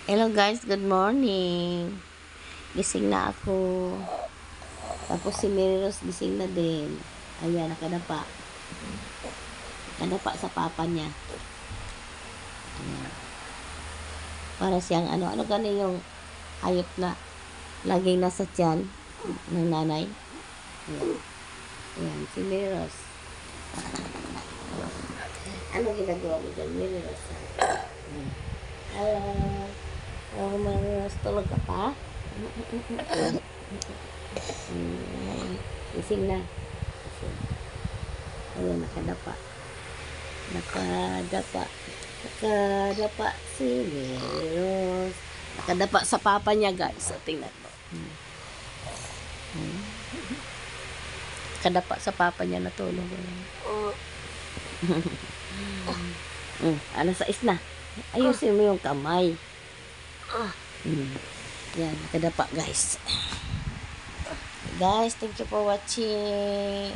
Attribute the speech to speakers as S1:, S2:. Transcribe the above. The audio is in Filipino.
S1: Hello guys, good morning. Gising na ako. Tapos si Mary gising na din. Ayan, nakadapa. Nakadapa sa papa niya. Ayan. Para siyang ano gani yung hayop na laging nasa tiyan ng nanay. Ayan, ayan si Mary Rose. Ano ginagawa mo dyan, Mary Rose? Hello. Oh, Mary Rose, tulog ka pa? Gising na. Ayan, nakadapa. Nakadapa si Meros. Nakadapa sa papa niya, guys. So, tingnan mo. Nakadapa sa papa niya, natulog. Ano sa isna? Ayusin mo yung kamay. Yan, nakadapa, guys. Guys, thank you for watching.